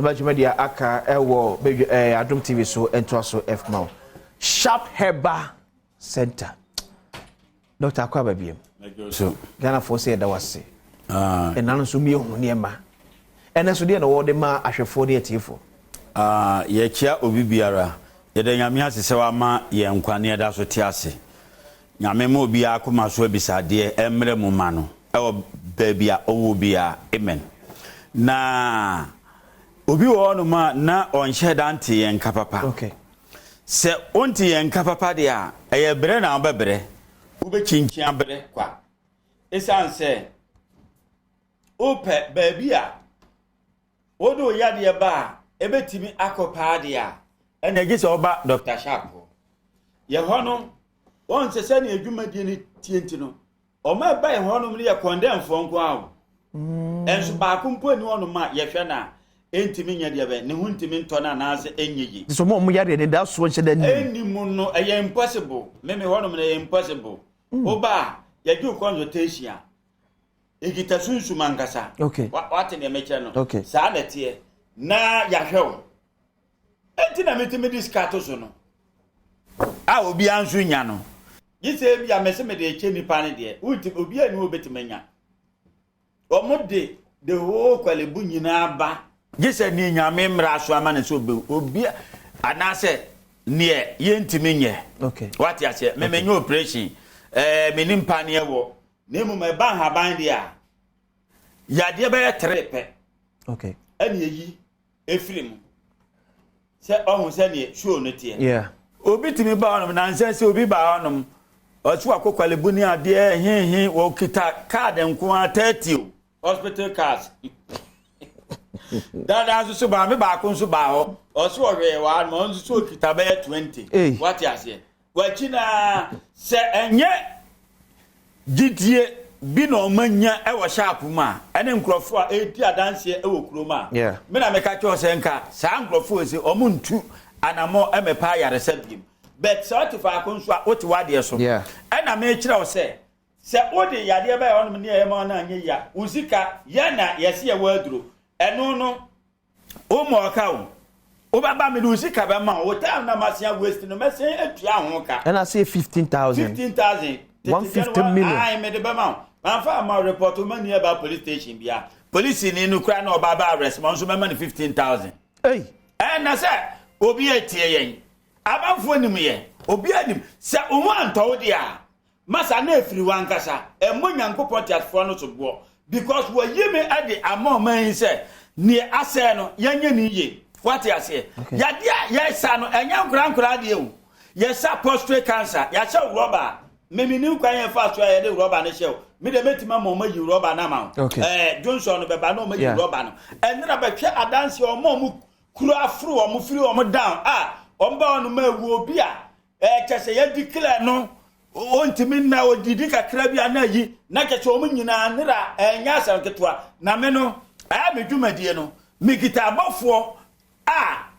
Media aka ewo Adom TV so ento so F Mount. Sharp Herbal Center. Dr. Akwaba biem. So Ghana for say that was say. And none so me on near ma. And as we no the ma ahwefo de atiefo. Ye kia obi biara. Ye de nyame asese wa ma ye nkwane da so te ase. Nyame mo obi akoma so bisade emre mu ma no. Ewo baabia owo bia. Amen. Na obi wo no ma na onhye dante yen kapapa. Okay. Se onti yen kapapa de a eye bre na obebre. Ube chinchia bre kwa. Esan se ope baabia wodo yade ba ebetimi akopa de a ene gise oba Dr. Shapo. Ye hono won se se na adwumadie ni tienti no. O ma ba ye hono mu ye condemn fo nko awo. Enso ba kumpo ni wono ma ye hwe na entimi nya de ba ne hu ntimi ntona na ase enyeyi. So mo yade ne da so nche da ni. Eni mu no eye impossible. Meme hono mu na eye impossible. Oba ye do consultation. Egita sunsu mangasa. Okay. What in the mecha no. Okay. Sa na tie na ya hwew. Enti na metimi diskato so no. A obi ansu nya no. Gise bia mese me de eche nipa ne de. Uti obi ani obetimanya. Omode the whole kwalebu nyina ba. Gise ni nyame mra so ama ne so obi anase ne yentimi nye. Okay. What ya say? Me menyo operation. Me nimpa ne wo. Nemu me ban ha ban dia. Yade be trepe. Okay. Ani yi efrim. Se ohun se ne show no tie. Yeah. Obi timi ba onum na nse se obi ba onum. Otu akokwalebu ni ade hin wo kita card nko 30 hospital cards. Dada so ba me ba ko so ba ho. Oso ohwe wa ma nso so kita be 20. What you say? Wachina se enye gidie bi no manya e wo sharp ma ene nkrofo a eti adanse e wo kuroma me na meka cho se nka sa nkrofo se omuntu anamo emepa yare sabim but so to fa konso a oti wade so ena me kire wo se odi yade ba ya onum ne e ma na anye ya uzika ya na yesi ya waduro eno no o mo ka wo obaba me uzika ba ma o ta na masia waste no mesen atua ho ka and I say 15,000 150 million. I made the bama. I found my report to money about police station. Bia police in Ukraine or Baba arrest. Monso money 15,000. Hey, and I said, Obi a tia. About for me, Obi adim. Say, one told ya. Massa ne free one cassa. And when young put at front of war. Because what you may add the amount man said near Asano, young ye. What I say? Yadia, yes, son, and young grandcrad you. Yes, sir, prostate cancer. Yes, robber. Memi ni kwanye fast try dey rubber na shell me dey metima mama yi rubber na ma Johnson no beba no ma yi rubber no enra be hwe adanse omo kuru afro omo firi omo down omba no ma wu obi a kese ya declare no ontimi na odidi kakra bia na yi na kese omo nyina nra nya asam ketwa na me no me dwumadie no me kita abofo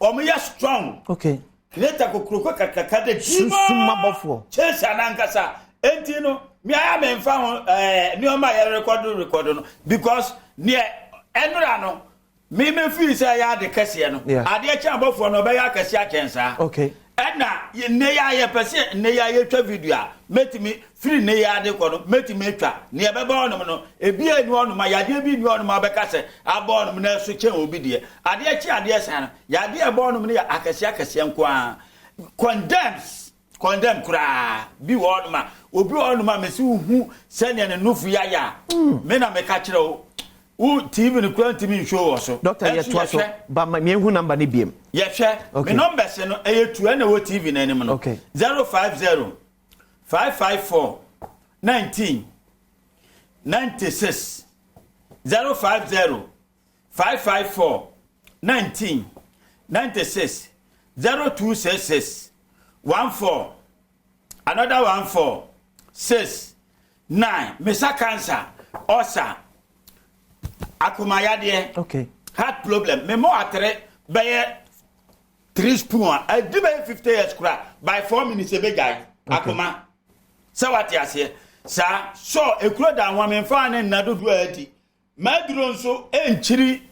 omo ya strong. Okay. Kreta kokroko kakaka de suma bofo chesa nankasa enti no me aya me mfa ho ni o ma ya record no because ne enura no me feel say ya de kase no ade a cha bofo no be ya kase a kensa. Okay. Ena ne ya ye pese ne ya ye twa video a metimi free ne ya de ko no metimi twa ne be ba onum no ebi anu onum ya de bi nu onum abekase aba onum na so chen obi de ade a chi ade san ya de ba onum ne ya akase nko a condemn kura bi onum obi onum mesi hu sene ne nufu ya me na me ka kire o TV ni kwanti mi show so Doctor ye to so ba me hu number ni biem ye hwe me number se no e tu na wo TV na anim no 050 554 19 96 050 554 19 96 0266 14 another 14 6 9 mesa cancer osa akumayade heart problem me mo atre be 3 spoon I do by 50 years kura by 4 minutes e be guy akuma say what you say sa so ekuro da nwa me fa na nadodo adi maduro nso enchiri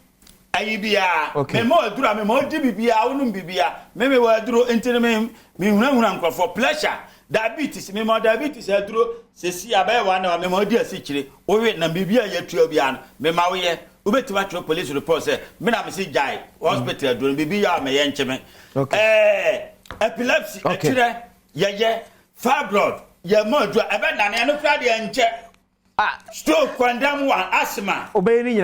ayi bia me mo aduro me mo di bibia wonu bibia me wa aduro entene me hunahuna nkwa for pleasure diabetes me mo diabetes aduro sesi abai wa na me mo di asikire o we na bibia ya tuo bia no me ma wo ye obetima tro police report say me na me si jai hospital aduro bibia me ye ncheme epilepsy akire ye fibroid ye mo aduro ebe dane no kra de nche stroke, condemn one, asthma, kidney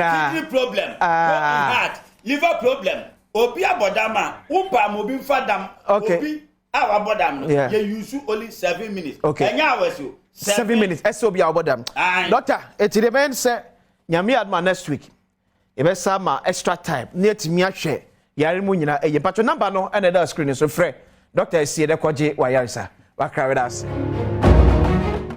problem, heart, liver problem, obi abodama, umpa mobi fadam, obi our bodam. You use only 7 minutes. Okay. And now 7 minutes. SOB our bodam. Doctor, it's the man say, Yami adma next week. Ebe sama extra time. Near to me share. Yari munyina. Patro number no. And the screen is so free. Doctor, see the kwaji wayarisa. Wakra with us.